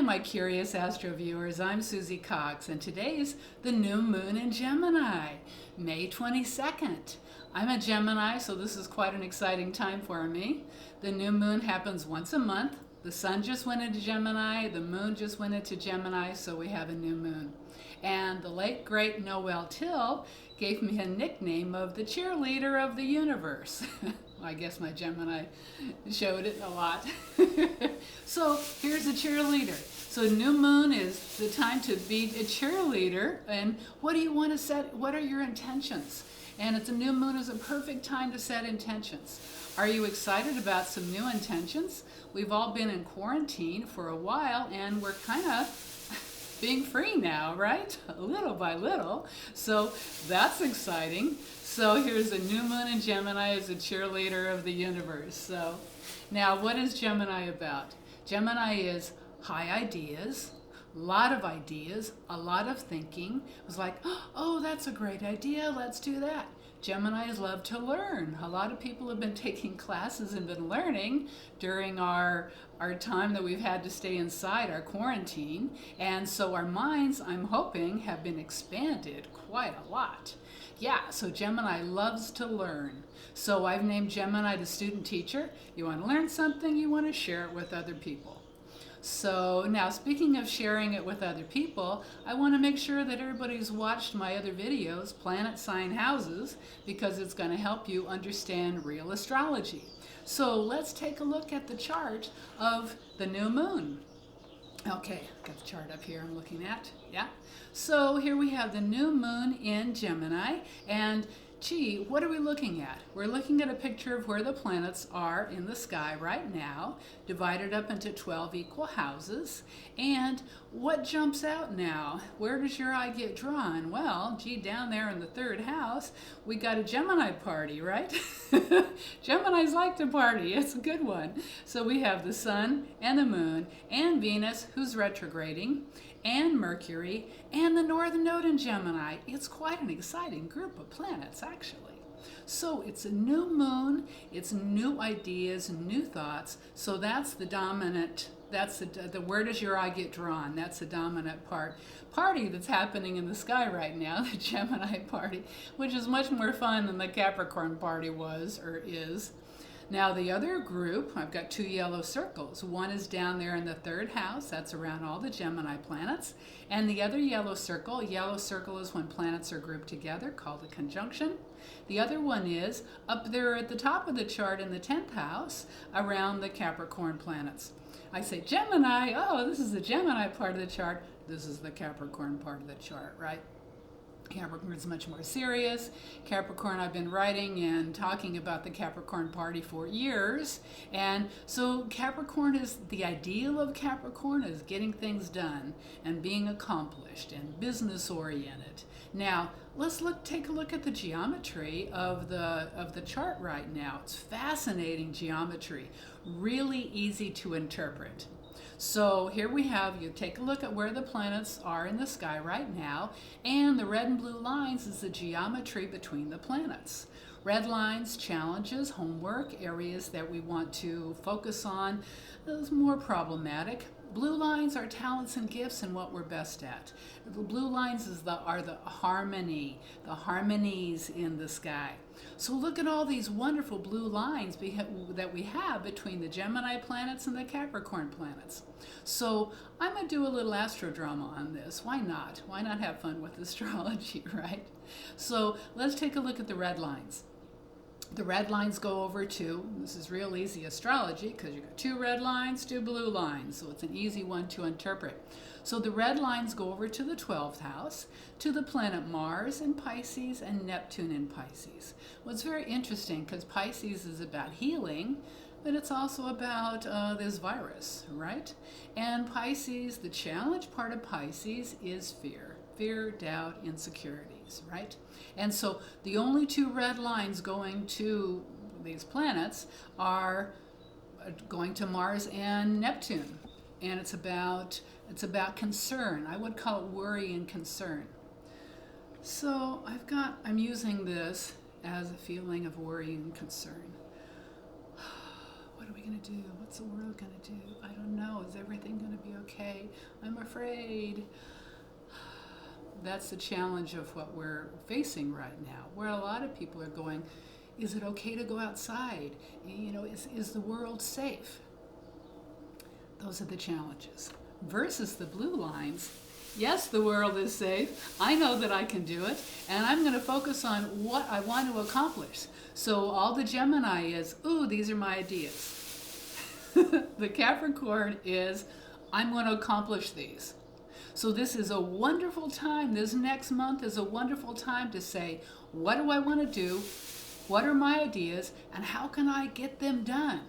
my curious astro viewers. I'm Susie Cox, and today's the new moon in Gemini, May 22nd. I'm a Gemini, so this is quite an exciting time for me. The new moon happens once a month. The sun just went into Gemini, the moon just went into Gemini, so we have a new moon. And the late, great Noel Till gave me a nickname of the cheerleader of the universe. I guess my Gemini showed it a lot. So here's a cheerleader. So new moon is the time to be a cheerleader. And what do you want to set? What are your intentions? And it's a new moon is a perfect time to set intentions. Are you excited about some new intentions? We've all been in quarantine for a while and we're kind of being free now, right? Little by little. So that's exciting. So here's a new moon in Gemini as a cheerleader of the universe. So now what is Gemini about? Gemini is high ideas, a lot of ideas, a lot of thinking. It was like, oh, that's a great idea, let's do that. Geminis love to learn. A lot of people have been taking classes and been learning during our time that we've had to stay inside, our quarantine. And so our minds, I'm hoping, have been expanded quite a lot. Yeah, so Gemini loves to learn. So I've named Gemini the student teacher. You want to learn something, you want to share it with other people. So now, speaking of sharing it with other people, I want to make sure that everybody's watched my other videos, Planet Sign Houses, because it's going to help you understand real astrology. So let's take a look at the chart of the new moon. Okay, got the chart up here I'm looking at. Yeah. So here we have the new moon in Gemini, and gee, what are we looking at? We're looking at a picture of where the planets are in the sky right now, divided up into 12 equal houses. And what jumps out now? Where does your eye get drawn? Well, gee, down there in the third house, we got a Gemini party, right? Geminis like to party. It's a good one. So we have the sun and the moon and Venus, who's retrograding, and Mercury, and the northern node in Gemini. It's quite an exciting group of planets, actually. So it's a new moon, it's new ideas, new thoughts. So that's the dominant, that's the where does your eye get drawn? That's the dominant party that's happening in the sky right now, the Gemini party, which is much more fun than the Capricorn party was or is. Now the other group, I've got two yellow circles. One is down there in the third house, that's around all the Gemini planets. And the other yellow circle is when planets are grouped together, called a conjunction. The other one is up there at the top of the chart in the 10th house, around the Capricorn planets. I say Gemini, oh, this is the Gemini part of the chart. This is the Capricorn part of the chart, right? Capricorn is much more serious. Capricorn, I've been writing and talking about the Capricorn party for years. And so Capricorn is, the ideal of Capricorn is getting things done and being accomplished and business oriented. Now, let's take a look at the geometry of the chart right now. It's fascinating geometry, really easy to interpret. So here we have, you take a look at where the planets are in the sky right now, and the red and blue lines is the geometry between the planets. Red lines, challenges, homework, areas that we want to focus on, those more problematic. Blue lines are talents and gifts and what we're best at. The blue lines are the harmony, the harmonies in the sky. So look at all these wonderful blue lines that we have between the Gemini planets and the Capricorn planets. So I'm going to do a little astrodrama on this. Why not? Why not have fun with astrology, right? So let's take a look at the red lines. The red lines go over to, this is real easy astrology because you've got two red lines, two blue lines, so it's an easy one to interpret. So the red lines go over to the 12th house, to the planet Mars in Pisces and Neptune in Pisces. Well, it's very interesting because Pisces is about healing, but it's also about this virus, right? And Pisces, the challenge part of Pisces is fear. Fear, doubt, insecurities, right? And so the only two red lines going to these planets are going to Mars and Neptune. And it's about concern. I would call it worry and concern. So I'm using this as a feeling of worry and concern. what are we going to do? What's the world going to do? I don't know. Is everything going to be okay? I'm afraid. That's the challenge of what we're facing right now, where a lot of people are going, is it okay to go outside? Is the world safe? Those are the challenges. Versus the blue lines, yes, the world is safe. I know that I can do it, and I'm going to focus on what I want to accomplish. So all the Gemini is, ooh, these are my ideas. The Capricorn is, I'm going to accomplish these. So this is a wonderful time. This next month is a wonderful time to say, what do I want to do? What are my ideas? And how can I get them done?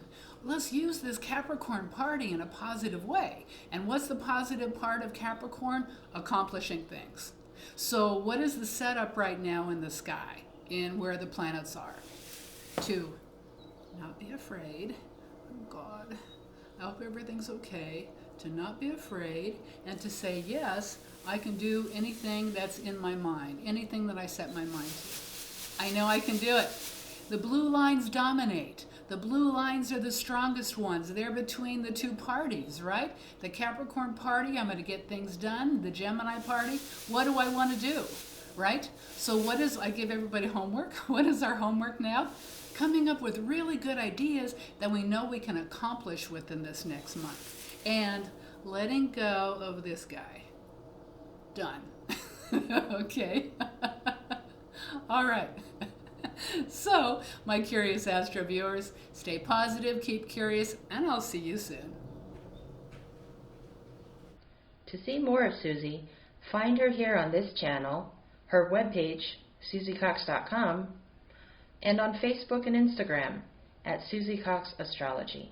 Let's use this Capricorn party in a positive way. And what's the positive part of Capricorn? Accomplishing things. So what is the setup right now in the sky, in where the planets are? To not be afraid. Oh God, I hope everything's okay. To not be afraid and to say, yes, I can do anything that's in my mind, anything that I set my mind to. I know I can do it. The blue lines dominate. The blue lines are the strongest ones. They're between the two parties, right? The Capricorn party, I'm going to get things done. The Gemini party, what do I want to do, right? So I give everybody homework. What is our homework now? Coming up with really good ideas that we know we can accomplish within this next month. And letting go of this guy. Done. Okay. All right. So, my curious astro viewers, stay positive, keep curious, and I'll see you soon. To see more of Susie, find her here on this channel, her webpage, susiecox.com, and on Facebook and Instagram at Susie Cox Astrology.